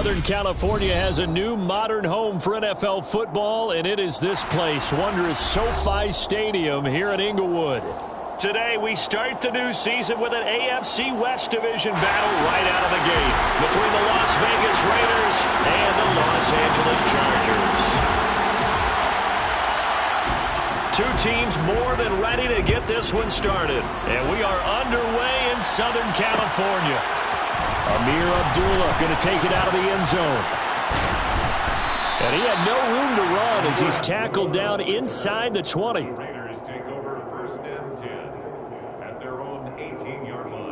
Southern California has a new modern home for NFL football, and it is this place, wondrous SoFi Stadium here in Inglewood. Today, we start the new season with an AFC West Division battle right out of the gate between the Las Vegas Raiders and the Los Angeles Chargers. Two teams more than ready to get this one started, and we are underway in Southern California. Amir Abdullah going to take it out of the end zone. And he had no room to run as he's tackled down inside the 20. Raiders take over first and 10 at their own 18-yard line.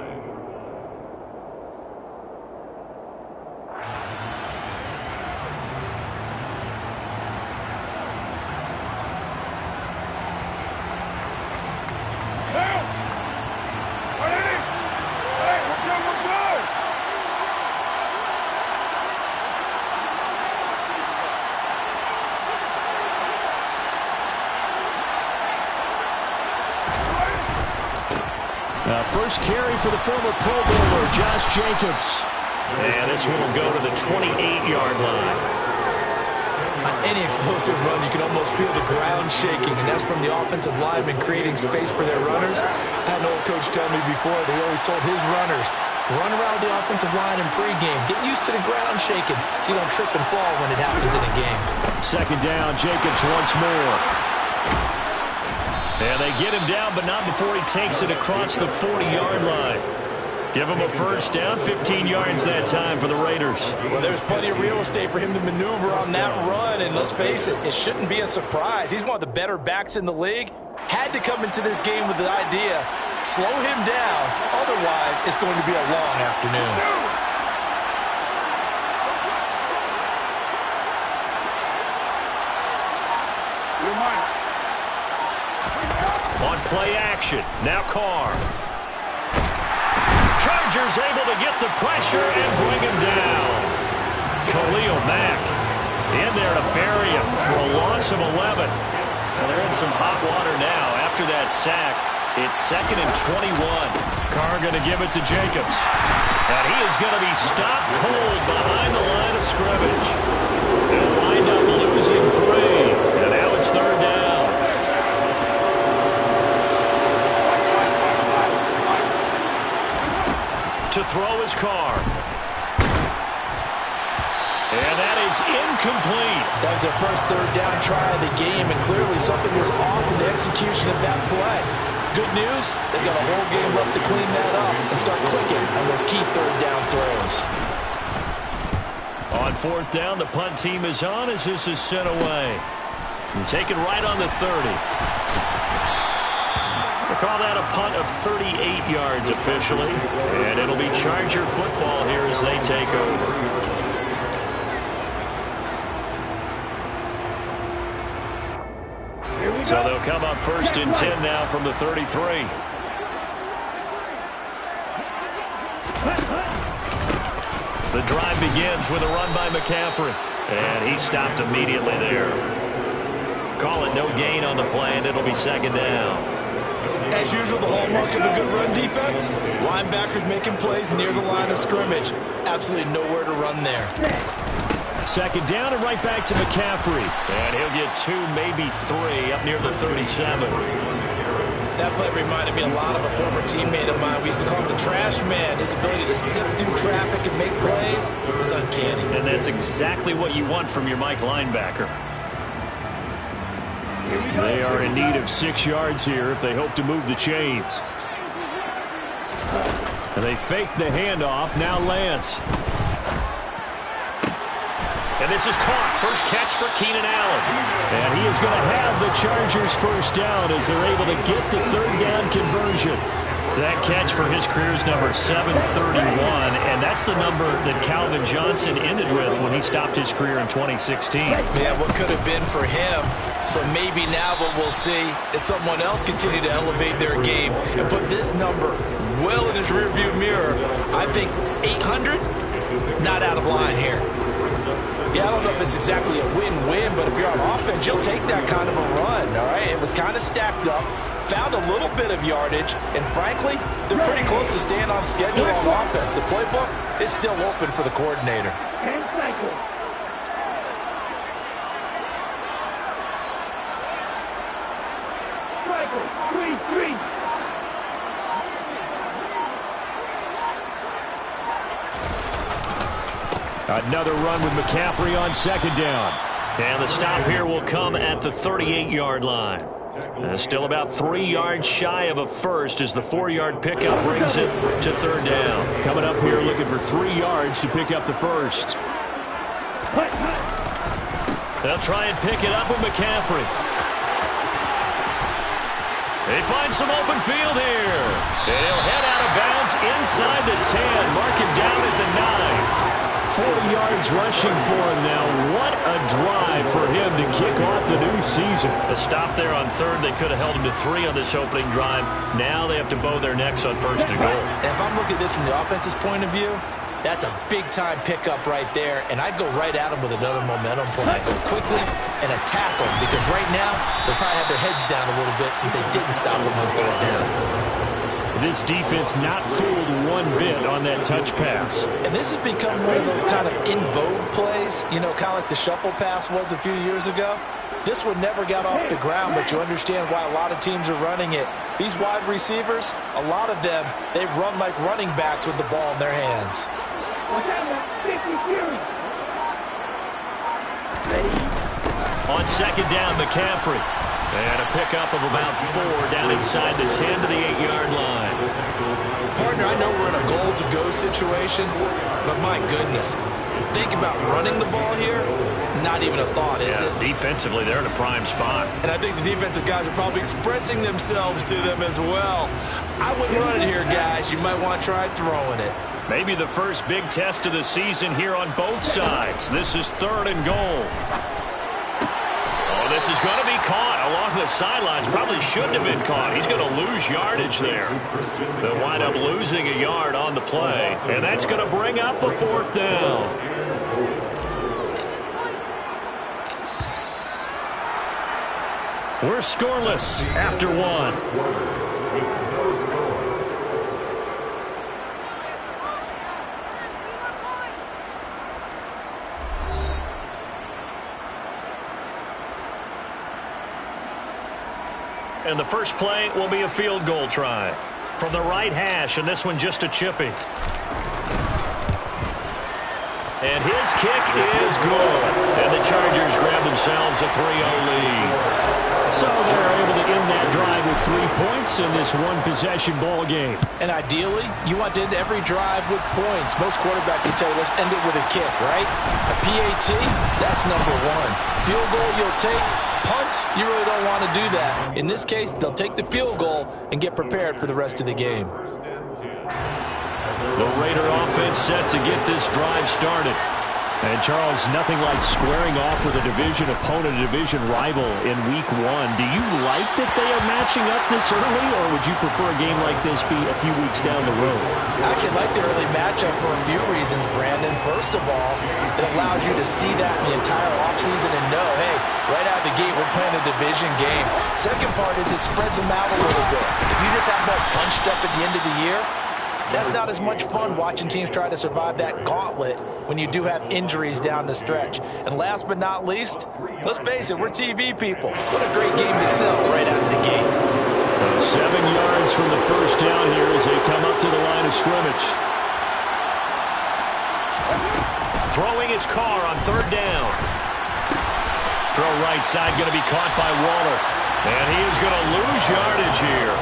First carry for the former Pro Bowler, Josh Jacobs. And this one will go to the 28-yard line. On any explosive run, you can almost feel the ground shaking, and that's from the offensive linemen creating space for their runners. I had an old coach tell me before, they always told his runners, run around the offensive line in pregame. Get used to the ground shaking so you don't trip and fall when it happens in a game. Second down, Jacobs once more. And they get him down, but not before he takes it across the 40-yard line. Give him a first down, 15 yards that time for the Raiders. Well, there's plenty of real estate for him to maneuver on that run, and let's face it, it shouldn't be a surprise. He's one of the better backs in the league. Had to come into this game with the idea, slow him down, otherwise it's going to be a long afternoon. On play action, now Carr. Chargers able to get the pressure and bring him down. Khalil Mack in there to bury him for a loss of 11. Well, they're in some hot water now. After that sack, it's 2nd and 21. Carr going to give it to Jacobs. And he is going to be stopped cold behind the line of scrimmage. They'll wind up losing 3. And now it's 3rd down. To throw his Carr. And that is incomplete. That was their first 3rd down try of the game, and clearly something was off in the execution of that play. Good news, they've got a whole game left to clean that up and start clicking on those key 3rd down throws. On 4th down, the punt team is on as this is sent away. And taken right on the 30. We'll call that a punt of 38 yards officially. And it'll be Charger football here as they take over. So they'll come up 1st and 10 now from the 33. The drive begins with a run by McCaffrey. And he stopped immediately there. Call it no gain on the play, and it'll be 2nd down. As usual, the hallmark of a good run defense, linebackers making plays near the line of scrimmage. Absolutely nowhere to run there. 2nd down and right back to McCaffrey. And he'll get 2, maybe 3 up near the 37. That play reminded me a lot of a former teammate of mine. We used to call him the trash man. His ability to sift through traffic and make plays was uncanny. And that's exactly what you want from your Mike linebacker. They are in need of 6 yards here if they hope to move the chains. And they fake the handoff. Now Lance. And this is caught. First catch for Keenan Allen. And he is going to have the Chargers first down as they're able to get the 3rd down conversion. That catch for his career is number 731, and that's the number that Calvin Johnson ended with when he stopped his career in 2016. Yeah, what could have been for him. So maybe now what we'll see is someone else continue to elevate their game and put this number well in his rearview mirror. I think 800, not out of line here. Yeah, I don't know if it's exactly a win-win, but if you're on offense, you'll take that kind of a run, all right? It was kind of stacked up, found a little bit of yardage, and frankly, they're pretty close to staying on schedule on offense. The playbook is still open for the coordinator. Another run with McCaffrey on second down. And the stop here will come at the 38-yard line. Still about 3 yards shy of a first as the 4-yard pickup brings it to third down. Coming up here looking for 3 yards to pick up the first. They'll try and pick it up with McCaffrey. They find some open field here. And he'll head out of bounds inside the 10. Mark him down at the 9. 40 yards rushing for him now. What a drive for him to kick off the new season. A stop there on third. They could have held him to 3 on this opening drive. Now they have to bow their necks on first and goal. And if I'm looking at this from the offense's point of view, that's a big-time pickup right there, and I'd go right at him with another momentum play. Go quickly and attack them, because right now they'll probably have their heads down a little bit since they didn't stop them on third down. This defense not fooled one bit on that touch pass. And this has become one of those kind of in vogue plays, you know, kind of like the shuffle pass was a few years ago. This one never got off the ground, but you understand why a lot of teams are running it. These wide receivers, a lot of them, they run like running backs with the ball in their hands. On second down, McCaffrey. And a pickup of about 4 down inside the 10 to the 8-yard line. Partner, I know we're in a goal-to-go situation, but my goodness, think about running the ball here. Not even a thought, is it? Defensively, they're in a prime spot. And I think the defensive guys are probably expressing themselves to them as well. I wouldn't run it here, guys. You might want to try throwing it. Maybe the first big test of the season here on both sides. This is third and goal. Oh, this is going to be caught along the sidelines. Probably shouldn't have been caught. He's going to lose yardage there. They'll wind up losing a yard on the play. And that's going to bring up a fourth down. We're scoreless after one. And the first play will be a field goal try from the right hash, and this one just a chippy. And his kick is good. And the Chargers grab themselves a 3-0 lead. So they're able to end that drive with 3 points in this one-possession ball game. And ideally, you want to end every drive with points. Most quarterbacks will tell you, let's end it with a kick, right? A PAT, that's number 1. Field goal you'll take. Punts, you really don't want to do that. In this case, they'll take the field goal and get prepared for the rest of the game. The Raider offense set to get this drive started. And, Charles, nothing like squaring off with a division opponent, a division rival in Week 1. Do you like that they are matching up this early, or would you prefer a game like this be a few weeks down the road? I actually like the early matchup for a few reasons, Brandon. First of all, it allows you to see that in the entire offseason and know, hey, right out of the gate, we're playing a division game. Second part is it spreads them out a little bit. If you just have them all bunched up at the end of the year, that's not as much fun watching teams try to survive that gauntlet when you do have injuries down the stretch. And last but not least, let's face it, we're TV people. What a great game to sell right out of the gate. So 7 yards from the first down here as they come up to the line of scrimmage. Throwing his car on third down. Throw right side going to be caught by Waller. And he is going to lose yardage here.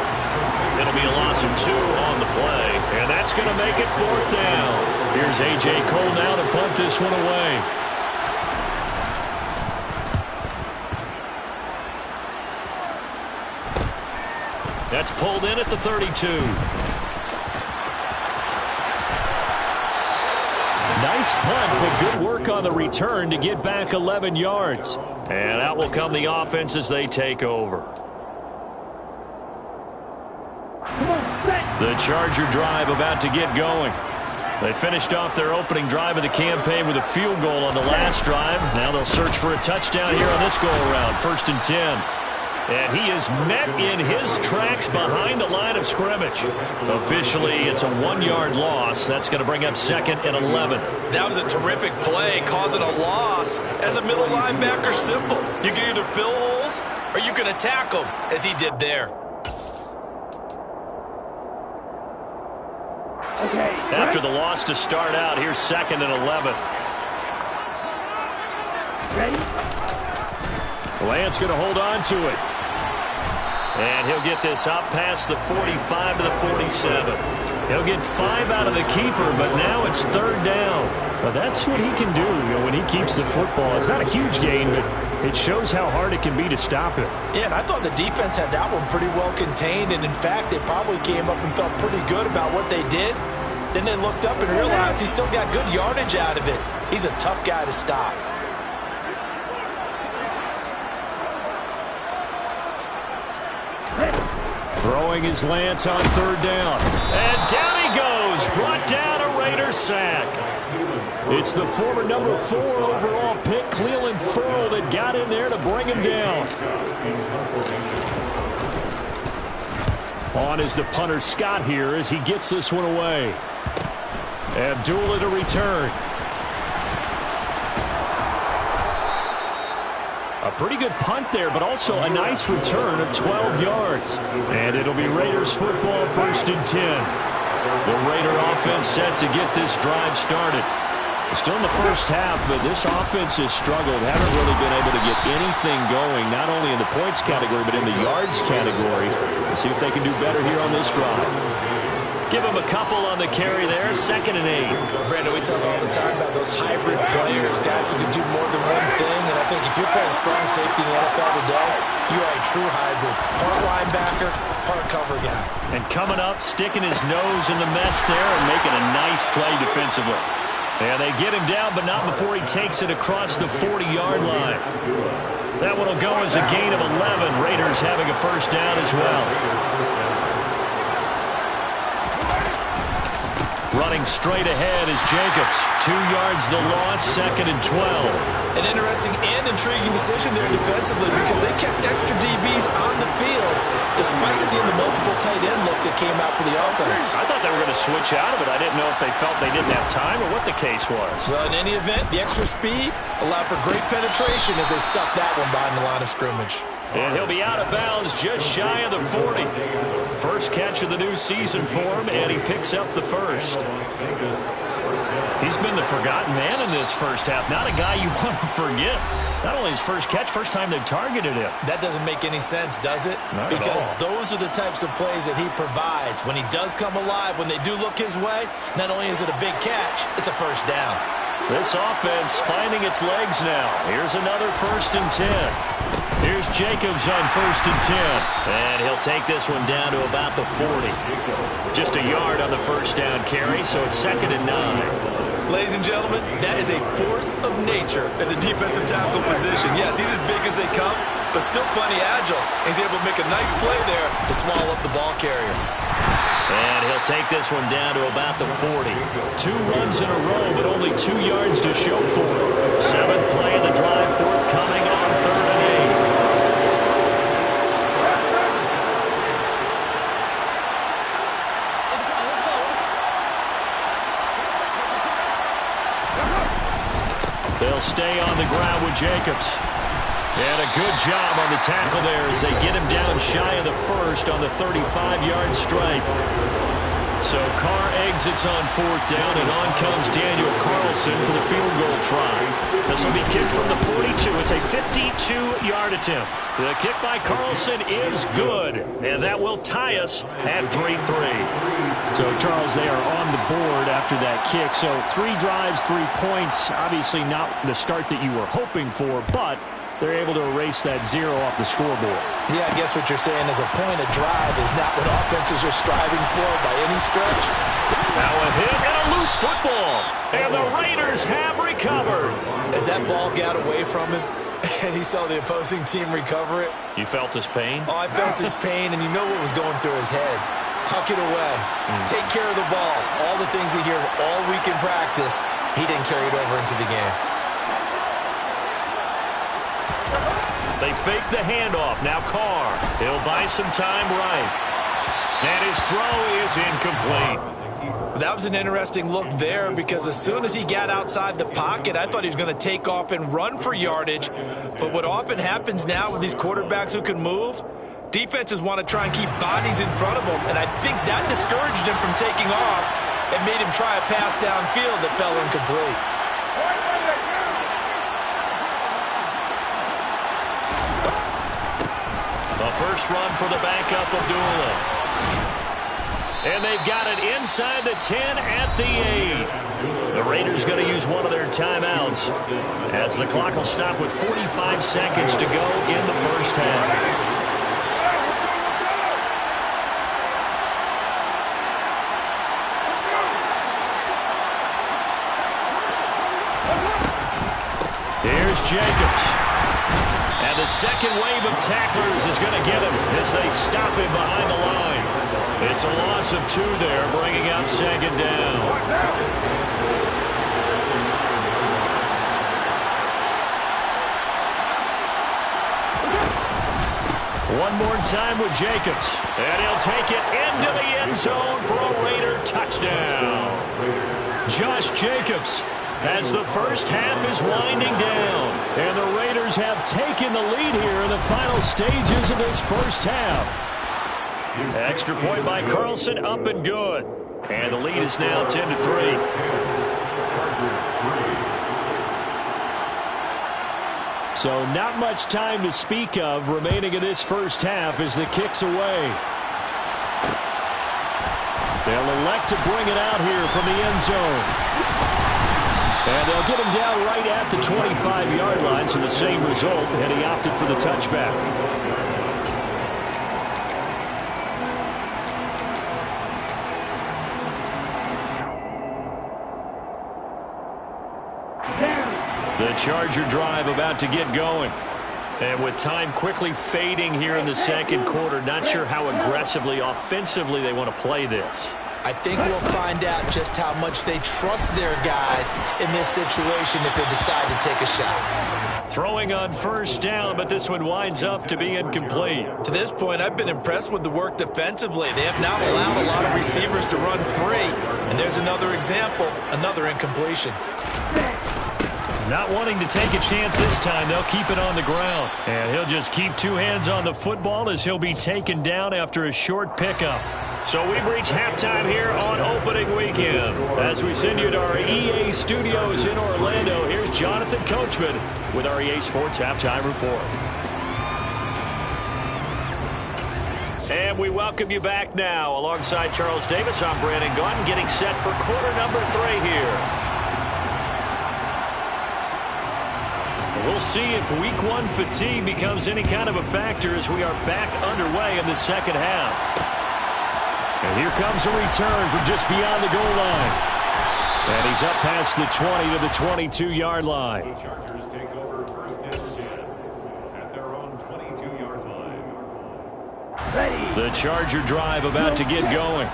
It'll be a loss of 2 on the play, and that's going to make it fourth down. Here's A.J. Cole now to punt this one away. That's pulled in at the 32. Nice punt, but good work on the return to get back 11 yards. And out will come the offense as they take over. The Charger drive about to get going. They finished off their opening drive of the campaign with a field goal on the last drive. Now they'll search for a touchdown here on this go-around. 1st and 10. And he is met in his tracks behind the line of scrimmage. Officially, it's a 1-yard loss. That's going to bring up 2nd and 11. That was a terrific play, causing a loss. As a middle linebacker, simple. You can either fill holes or you can attack them, as he did there. After the loss to start out, here's 2nd and 11. Lance going to hold on to it. And he'll get this up past the 45 to the 47. He'll get 5 out of the keeper, but now it's 3rd down. Well, that's what he can do, when he keeps the football. It's not a huge gain, but it shows how hard it can be to stop it. Yeah, and I thought the defense had that one pretty well contained, and in fact, they probably came up and felt pretty good about what they did. Then they looked up and realized he still got good yardage out of it. He's a tough guy to stop. Throwing his Lance on 3rd down. And down he goes. Brought down a Raider sack. It's the former number 4 overall pick, Clelin Ferrell, that got in there to bring him down. On is the punter Scott here as he gets this one away. Abdullah to return. A pretty good punt there, but also a nice return of 12 yards. And it'll be Raiders football, 1st and 10. The Raider offense set to get this drive started. Still in the first half, but this offense has struggled. Haven't really been able to get anything going, not only in the points category, but in the yards category. We'll see if they can do better here on this drive. Give him a couple on the carry there, 2nd and 8. Brandon, we talk all the time about those hybrid players, guys who can do more than one thing, and I think if you're playing strong safety in the NFL today, you are a true hybrid. Part linebacker, part cover guy. And coming up, sticking his nose in the mess there and making a nice play defensively. And they get him down, but not before he takes it across the 40-yard line. That one will go as a gain of 11. Raiders having a 1st down as well. Running straight ahead is Jacobs. 2 yards the loss, 2nd and 12. An interesting and intriguing decision there defensively because they kept extra DBs on the field despite seeing the multiple tight end look that came out for the offense. I thought they were going to switch out of it. I didn't know if they felt they didn't have time or what the case was. Well, in any event, the extra speed allowed for great penetration as they stuffed that one behind the line of scrimmage. And he'll be out of bounds just shy of the 40. First catch of the new season for him, and he picks up the 1st. He's been the forgotten man in this first half. Not a guy you want to forget. Not only his first catch, first time they've targeted him. That doesn't make any sense, does it? Not because at all. those are the types of plays that he provides. When he does come alive, when they do look his way, not only is it a big catch, it's a 1st down. This offense finding its legs now. Here's another 1st and 10. Here's Jacobs on 1st and 10. And he'll take this one down to about the 40. Just a yard on the 1st down carry, so it's 2nd and 9. Ladies and gentlemen, that is a force of nature at the defensive tackle position. Yes, he's as big as they come, but still plenty agile. He's able to make a nice play there to swallow up the ball carrier. And he'll take this one down to about the 40. 2 runs in a row, but only 2 yards to show for it. 7th play of the drive, forthcoming on 3rd and 8. They'll stay on the ground with Jacobs. And a good job on the tackle there as they get him down shy of the 1st on the 35-yard stripe. So Carr exits on 4th down, and on comes Daniel Carlson for the field goal try. This will be kicked from the 42. It's a 52-yard attempt. The kick by Carlson is good, and that will tie us at 3-3. So, Charles, they are on the board after that kick. So 3 drives, 3 points. Obviously not the start that you were hoping for, but they're able to erase that 0 off the scoreboard. Yeah, I guess what you're saying is a point of drive is not what offenses are striving for by any stretch. Now a hit and a loose football. And the Raiders have recovered. As that ball got away from him and he saw the opposing team recover it. You felt his pain? Oh, I felt his pain, and you know what was going through his head. Tuck it away. Take care of the ball. All the things he hears all week in practice, he didn't carry it over into the game. They fake the handoff. Now Carr. He'll buy some time right. And his throw is incomplete. That was an interesting look there because as soon as he got outside the pocket, I thought he was going to take off and run for yardage. But what often happens now with these quarterbacks who can move, defenses want to try and keep bodies in front of them. And I think that discouraged him from taking off and made him try a pass downfield that fell incomplete. The first run for the backup, Abdullah. And they've got it inside the 10 at the 8. The Raiders going to use one of their timeouts as the clock will stop with 45 seconds to go in the first half. Here's Jacobs. And the second wave of tacklers is going to get him as they stop him behind the line. It's a loss of 2 there, bringing up second down. One more time with Jacobs. And he'll take it into the end zone for a Raider touchdown. Josh Jacobs, as the first half is winding down. And the Raiders have taken the lead here in the final stages of this first half. Extra point by Carlson, up and good. And the lead is now 10-3. So not much time to speak of remaining in this first half as the kick's away. They'll elect to bring it out here from the end zone. And they'll get him down right at the 25-yard line, so the same result, and he opted for the touchback. The Charger drive about to get going. And with time quickly fading here in the second quarter, not sure how aggressively, offensively they want to play this. I think we'll find out just how much they trust their guys in this situation if they decide to take a shot. Throwing on first down, but this one winds up to be incomplete. To this point, I've been impressed with the work defensively. They have not allowed a lot of receivers to run free. And there's another example, another incompletion. Not wanting to take a chance this time, they'll keep it on the ground. And he'll just keep 2 hands on the football as he'll be taken down after a short pickup. So we've reached halftime here on opening weekend. As we send you to our EA studios in Orlando, here's Jonathan Coachman with our EA Sports Halftime Report. And we welcome you back now. Alongside Charles Davis, I'm Brandon Gaudin, getting set for quarter number 3 here. We'll see if Week 1 fatigue becomes any kind of a factor as we are back underway in the second half. And here comes a return from just beyond the goal line. And he's up past the 20 to the 22-yard line. The Chargers take over first and 10 at their own 22-yard line. The Charger drive about to get going.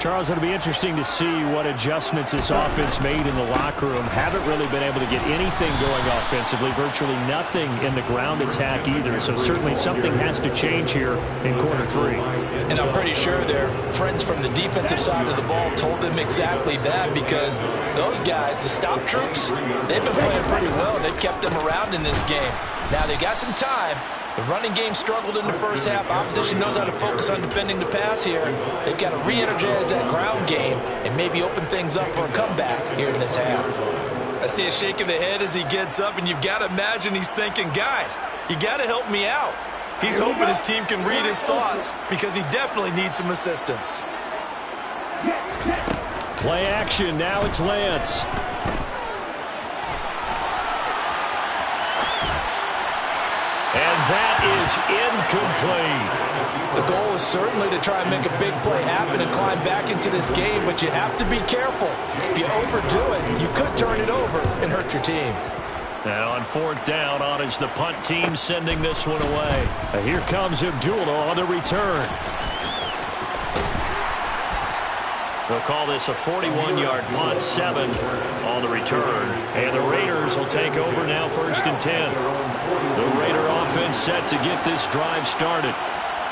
Charles, it'll be interesting to see what adjustments this offense made in the locker room. Haven't really been able to get anything going offensively, virtually nothing in the ground attack either. So certainly something has to change here in quarter 3. And I'm pretty sure their friends from the defensive side of the ball told them exactly that, because those guys, the stop troops, they've been playing pretty well. They've kept them around in this game. Now they got some time. The running game struggled in the first half. Opposition knows how to focus on defending the pass here. They've got to re-energize that ground game and maybe open things up for a comeback here in this half. I see a shake of the head as he gets up, and you've got to imagine he's thinking, guys, you got to help me out. He's hoping his team can read his thoughts because he definitely needs some assistance. Play action. Now it's Lance. And that is incomplete. The goal is certainly to try and make a big play happen and climb back into this game, but you have to be careful. If you overdo it, you could turn it over and hurt your team. Now on fourth down, on is the punt team sending this one away. And here comes Abdullah on the return. They'll call this a 41-yard punt, 7 on the return. And the Raiders will take over now, 1st and 10. The Raider offense set to get this drive started.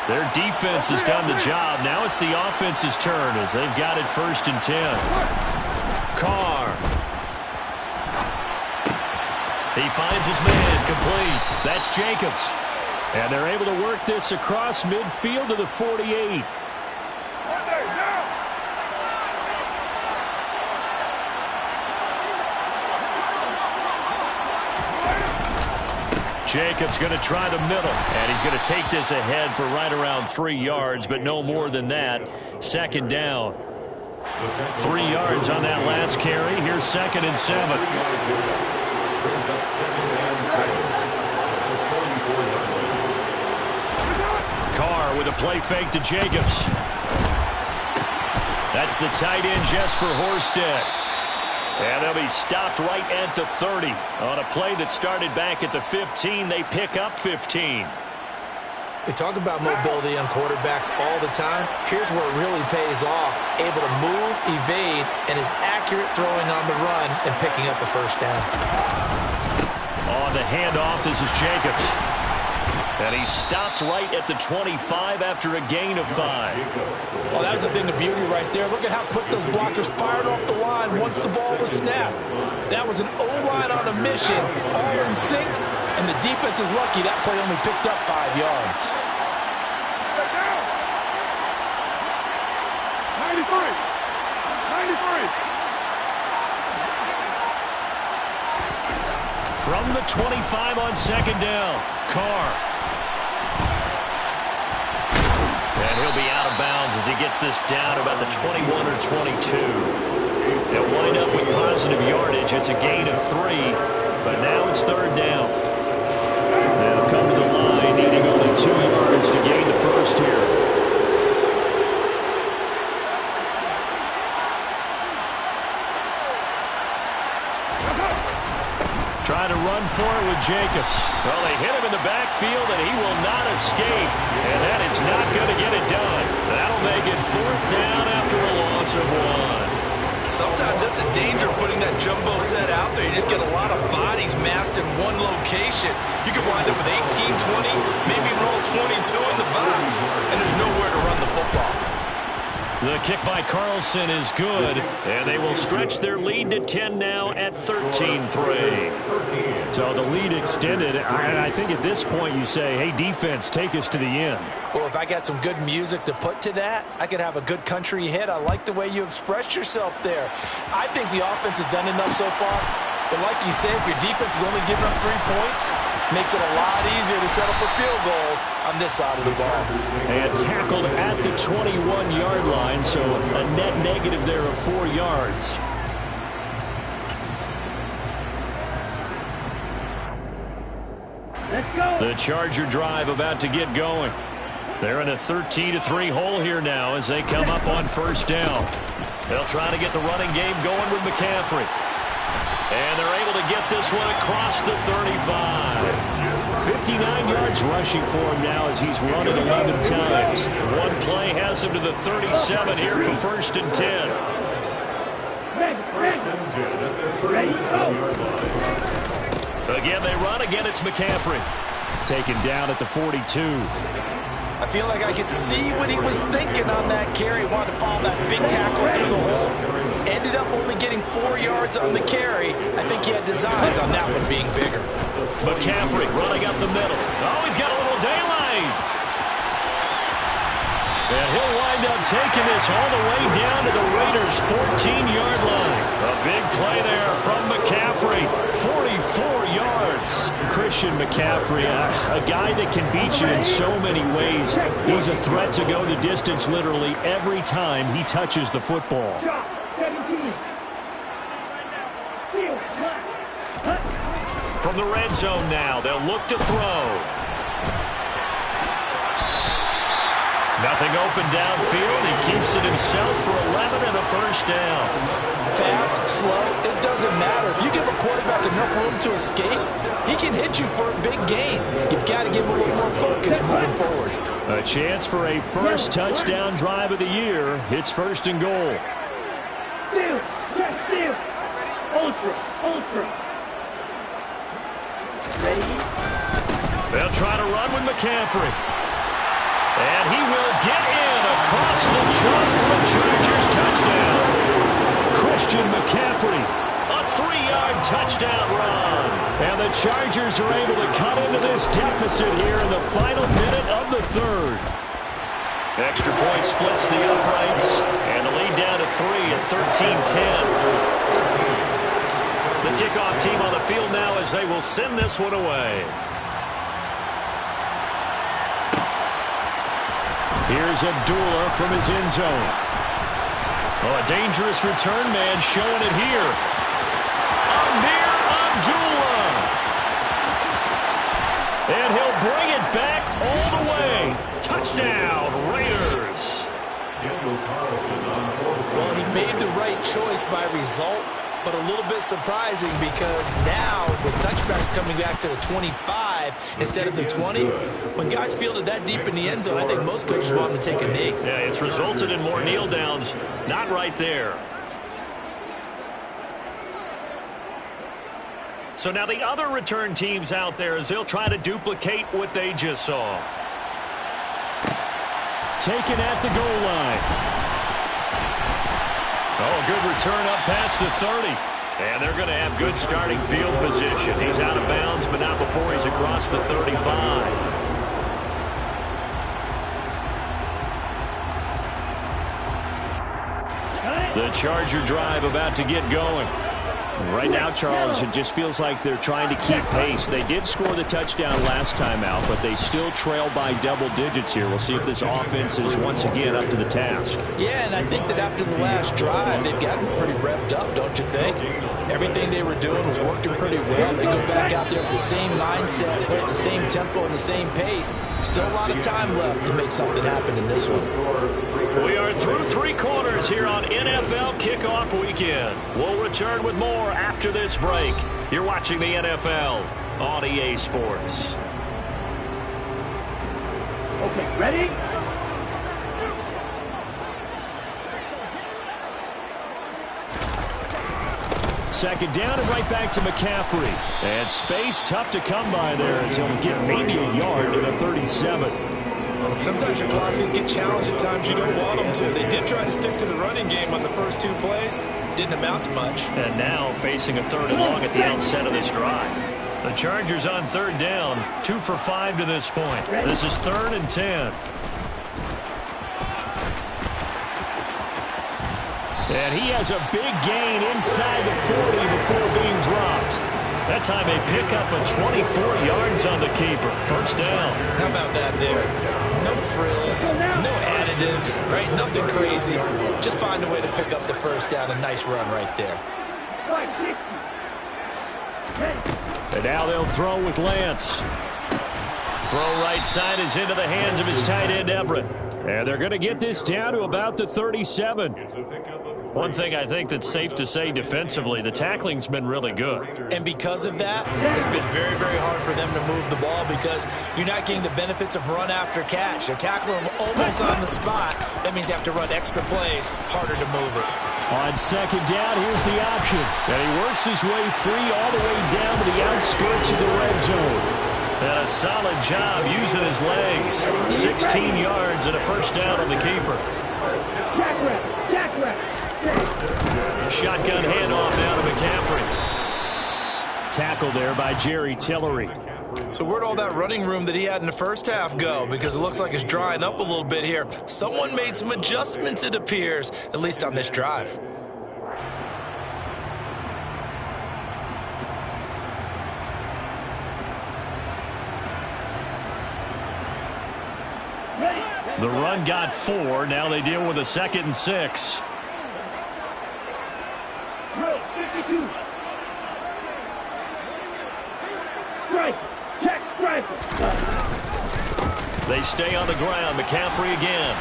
Their defense has done the job. Now it's the offense's turn as they've got it 1st and 10. Carr. He finds his man, complete. That's Jacobs. And they're able to work this across midfield to the 48. Jacobs going to try the middle, and he's going to take this ahead for right around 3 yards, but no more than that. 2nd down. 3 yards on that last carry. Here's 2nd and 7. Carr with a play fake to Jacobs. That's the tight end, Jesper Horsted. And they'll be stopped right at the 30. On a play that started back at the 15, they pick up 15. We talk about mobility on quarterbacks all the time. Here's where it really pays off. Able to move, evade, and is accurate throwing on the run and picking up a 1st down. On the handoff, this is Jacobs. And he's stopped right at the 25 after a gain of 5. Well, that was a thing of beauty right there. Look at how quick those blockers fired off the line once the ball was snapped. That was an O-line on a mission, all in sync, and the defense is lucky that play only picked up 5 yards. 93. From the 25 on 2nd down, Carr. And he'll be out of bounds as he gets this down about the 21 or 22. They'll wind up with positive yardage. It's a gain of 3, but now it's 3rd down. They'll come to the line, needing only 2 yards to gain the 1st here. Trying to run for it with Jacobs. Well, they hit him in the backfield, and he will not escape. And that is not going to get it done. That'll make it 4th down after a loss of 1. Sometimes that's the danger of putting that jumbo set out there. You just get a lot of bodies massed in one location. You could wind up with 18, 20, maybe even all 22 in the box, and there's nowhere to run the football. The kick by Carlson is good, and they will stretch their lead to 10 now at 13-3. So the lead extended. I think at this point you say, hey, defense, take us to the end. Well, if I got some good music to put to that, I could have a good country hit. I like the way you expressed yourself there. I think the offense has done enough so far. But like you said, if your defense is only giving up 3 points, makes it a lot easier to settle for field goals on this side of the ball. And tackled at the 21-yard line, so a net negative there of 4 yards. Let's go. The Charger drive about to get going. They're in a 13-3 hole here now as they come up on 1st down. They'll try to get the running game going with McCaffrey. And they're able to get this one across the 35. 59 yards rushing for him now as he's run it 11 times. One play has him to the 37 here for 1st and 10. Again, they run. Again, it's McCaffrey. Taken down at the 42. I feel like I could see what he was thinking on that carry. Wanted to follow that big tackle through the hole. Ended up only getting 4 yards on the carry. I think he had designs on that one being bigger. McCaffrey running up the middle. Oh, he's got a little daylight. And he'll wind up taking this all the way down to the Raiders' 14-yard line. A big play there from McCaffrey. 44 yards. Christian McCaffrey, a guy that can beat you in so many ways. He's a threat to go the distance literally every time he touches the football. From the red zone now, they'll look to throw. Nothing open downfield. He keeps it himself for 11 and a 1st down. Fast, slow, it doesn't matter. If you give a quarterback enough room to escape, he can hit you for a big gain. You've got to give him a little more focus moving forward. A chance for a first touchdown drive of the year. It's 1st and goal. They'll try to run with McCaffrey. And he will get in across the chalk for a Chargers touchdown. Christian McCaffrey, a 3-yard touchdown run. And the Chargers are able to cut into this deficit here in the final minute of the third. Extra point splits the uprights, and the lead down to 3 at 13-10. The kickoff team on the field now as they will send this one away. Here's Abdullah from his end zone. Oh, a dangerous return man showing it here. Amir Abdullah. And he'll bring it back all the way. Touchdown, Raiders. Well, he made the right choice by result, but a little bit surprising because now with touchbacks coming back to the 25 instead of the 20, when guys fielded that deep in the end zone, I think most coaches want to take a knee. Yeah, it's resulted in more kneel downs. Not right there. So now the other return teams out there as they'll try to duplicate what they just saw. Taken at the goal line. Oh, good return up past the 30. And they're going to have good starting field position. He's out of bounds, but not before he's across the 35. The Charger drive about to get going. Right now, Charles, it just feels like they're trying to keep pace. They did score the touchdown last time out, but they still trail by double digits here. We'll see if this offense is once again up to the task. Yeah, and I think that after the last drive, they've gotten pretty revved up, don't you think? Everything they were doing was working pretty well. They go back out there with the same mindset, playing the same tempo and the same pace. Still a lot of time left to make something happen in this one. We are through 3 quarters here on NFL Kickoff Weekend. We'll return with more after this break. You're watching the NFL on EA Sports. Okay, ready? Second down and right back to McCaffrey. And space tough to come by there as he'll get maybe a yard to the 37. Sometimes your philosophies get challenged at times you don't want them to. They did try to stick to the running game on the first 2 plays. Didn't amount to much. And now facing a 3rd and long at the outset of this drive. The Chargers on 3rd down, 2 for 5 to this point. This is 3rd and 10. And he has a big gain inside the 40 before being dropped. That time they pick up a 24 yards on the keeper. First down. How about that there? No frills, no additives, right? Nothing crazy. Just find a way to pick up the first down. A nice run right there. And now they'll throw with Lance. Throw right side is into the hands of his tight end, Everett. And they're going to get this down to about the 37. One thing I think that's safe to say defensively, the tackling's been really good. And because of that, it's been very, very hard for them to move the ball because you're not getting the benefits of run after catch. They're tackling them almost on the spot. That means you have to run extra plays, harder to move it. On second down, here's the option. And he works his way free all the way down to the outskirts of the red zone. And a solid job using his legs. 16 yards and a first down on the keeper. Shotgun handoff now to McCaffrey. Tackle there by Jerry Tillery. So where'd all that running room that he had in the first half go? Because it looks like it's drying up a little bit here. Someone made some adjustments, it appears, at least on this drive. The run got 4. Now they deal with a 2nd and 6. They stay on the ground. McCaffrey again.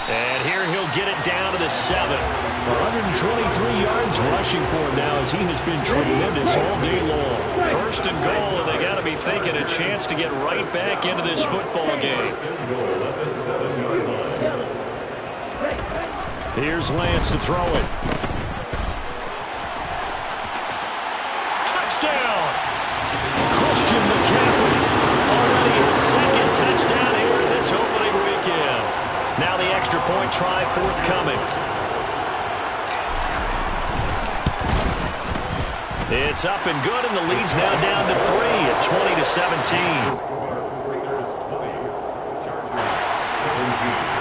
And here he'll get it down to the 7. 123 yards rushing for him now as he has been tremendous all day long. 1st and goal, and they got to be thinking a chance to get right back into this football game. Here's Lance to throw it. Now the extra point try forthcoming. It's up and good, and the lead's now down to 3 at 20-17. Raiders 20, Chargers 17.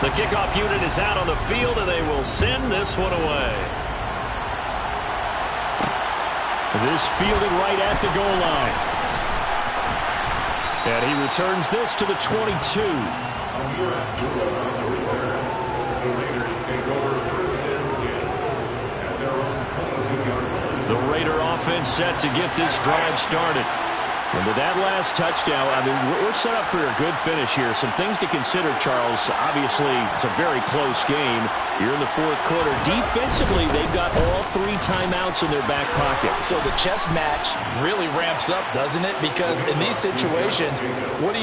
The kickoff unit is out on the field, and they will send this one away. This fielded right at the goal line. And he returns this to the 22. The Raiders take over first and 10 at their own 22-yard line. The Raider offense set to get this drive started. And with that last touchdown, I mean, we're set up for a good finish here. Some things to consider, Charles. Obviously, it's a very close game. You're in the fourth quarter. Defensively, they've got all 3 timeouts in their back pocket. So the chess match really ramps up, doesn't it? Because in these situations, what do?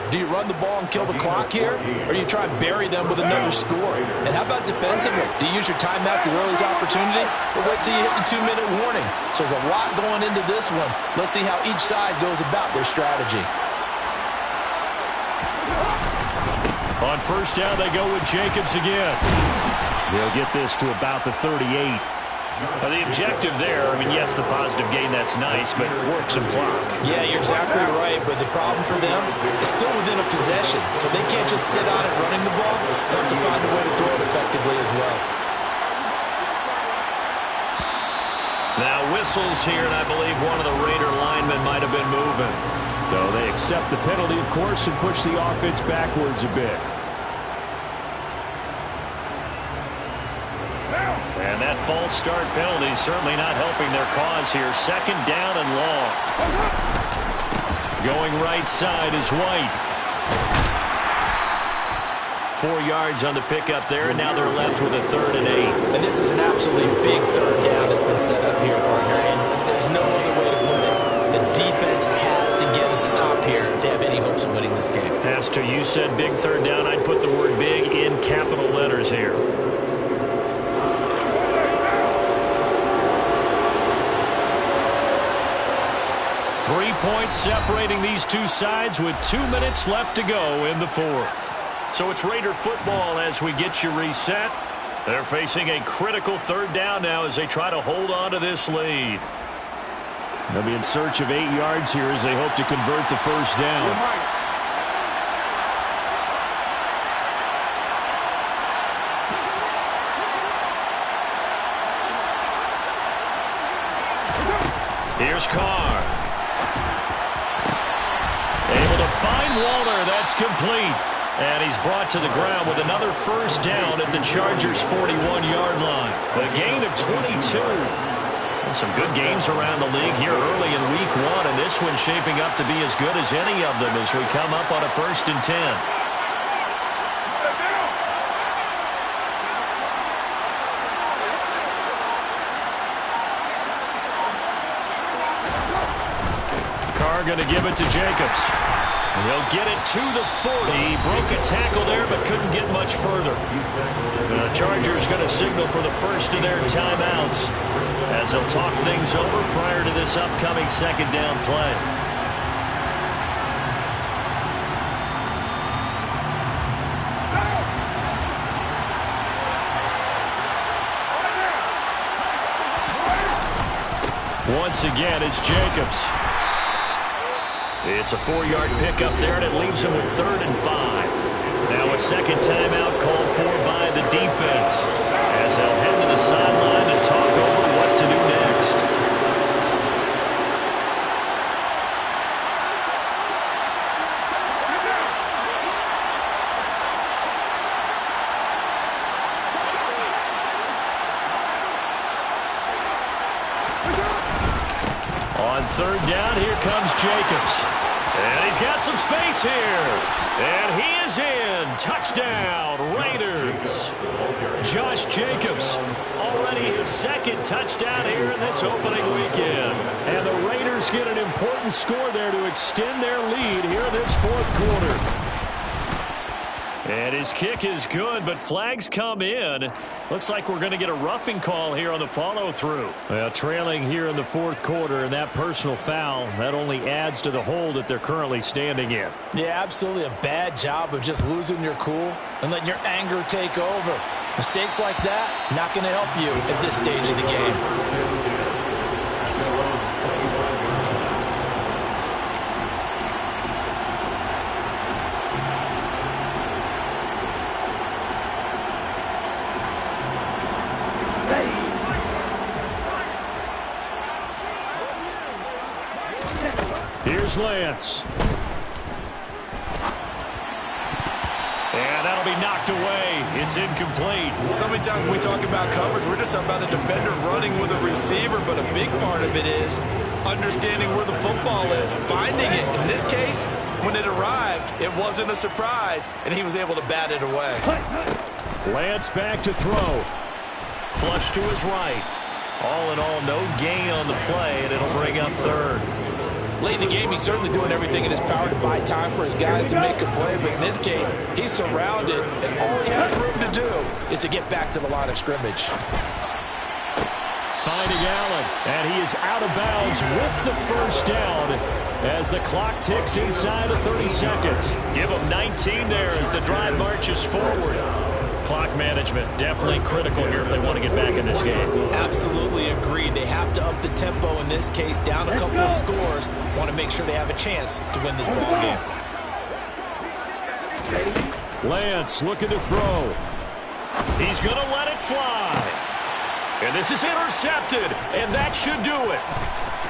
Do you run the ball and kill the clock here? Or do you try and bury them with another score? And how about defensively? Do you use your timeouts at earliest opportunity? Or wait till you hit the 2-minute warning? So there's a lot going into this one. Let's see how each side goes about their strategy. On first down, they go with Jacobs again. They'll get this to about the 38. The objective there, I mean, yes, the positive gain, that's nice, but work some clock. Yeah, you're exactly right, but the problem for them is still within a possession, so they can't just sit on it running the ball. They'll have to find a way to throw it effectively as well. Now whistles here, and I believe one of the Raider linemen might have been moving. So they accept the penalty, of course, and push the offense backwards a bit. And that false start penalty is certainly not helping their cause here. Second down and long. Going right side is White. 4 yards on the pickup there, and now they're left with a 3rd and 8. And this is an absolutely big third down that's been set up here, partner, and there's no other way to put it. The defense has to get a stop here if they have any hopes of winning this game. Pastor, you said big third down. I'd put the word big in capital letters here. Three points separating these two sides with 2 minutes left to go in the fourth. So it's Raider football as we get you reset. They're facing a critical third down now as they try to hold on to this lead. They'll be in search of 8 yards here as they hope to convert the first down. Here's Carr. Able to find Waller. That's complete. And he's brought to the ground with another first down at the Chargers' 41-yard line. A gain of 22. And some good games around the league here early in week 1, and this one's shaping up to be as good as any of them as we come up on a 1st and 10. Carr going to give it to Jacobs. He'll get it to the 40. He broke a tackle there but couldn't get much further. The Chargers going to signal for the first of their timeouts as they'll talk things over prior to this upcoming second down play. Once again, it's Jacobs. It's a 4-yard pickup there, and it leaves him with 3rd and 5. Now a second timeout called for by the defense as they'll head to the sideline and talk over what to do next. On 3rd down, here comes Jacobs. And he's got some space here. And he is in. Touchdown, Raiders. Josh Jacobs, already his 2nd touchdown here in this opening weekend. And the Raiders get an important score there to extend their lead here in this 4th quarter. And his kick is good, but flags come in. Looks like we're going to get a roughing call here on the follow-through. Well, trailing here in the fourth quarter, and that personal foul, that only adds to the hole that they're currently standing in. Yeah, absolutely a bad job of just losing your cool and letting your anger take over. Mistakes like that, not going to help you at this stage of the game. Here's Lance. And that'll be knocked away. It's incomplete. So many times when we talk about coverage, we're just talking about a defender running with a receiver, but a big part of it is understanding where the football is, finding it. In this case, when it arrived, it wasn't a surprise, and he was able to bat it away. Lance back to throw. Flush to his right. All in all, no gain on the play, and it'll bring up third. Late in the game, he's certainly doing everything in his power to buy time for his guys to make a play. But in this case, he's surrounded, and all he has room to do is to get back to the line of scrimmage. Finding Allen, and he is out of bounds with the first down as the clock ticks inside of 30 seconds. Give him 19 there as the drive marches forward. Clock management definitely critical here if they want to get back in this game. Absolutely agreed. They have to up the tempo in this case, down a couple of scores. Want to make sure they have a chance to win this ball game. Lance looking to throw. He's going to let it fly. And this is intercepted, and that should do it.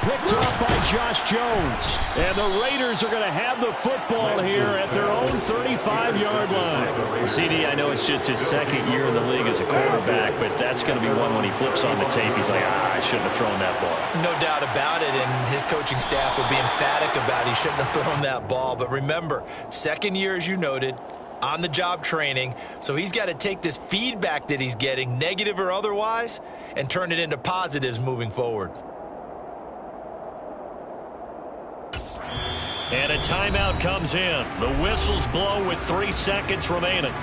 Picked up by Josh Jones. And the Raiders are going to have the football here at their own 35-yard line. CD, I know it's just his second year in the league as a quarterback, but that's going to be one when he flips on the tape. He's like, I shouldn't have thrown that ball. No doubt about it, and his coaching staff will be emphatic about he shouldn't have thrown that ball. But remember, second year, as you noted, on-the-job training, so he's got to take this feedback that he's getting, negative or otherwise, and turn it into positives moving forward. And a timeout comes in. The whistles blow with 3 seconds remaining.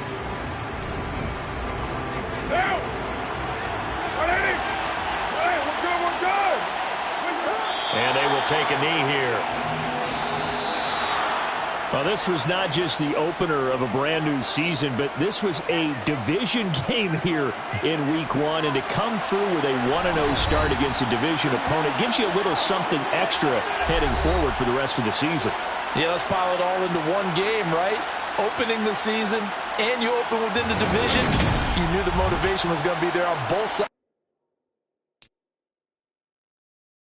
And they will take a knee here. Well, this was not just the opener of a brand new season, but this was a division game here in week one. And to come through with a 1-0 start against a division opponent gives you a little something extra heading forward for the rest of the season. Yeah, let's pile it all into one game, right? Opening the season, and you open within the division. You knew the motivation was going to be there on both sides.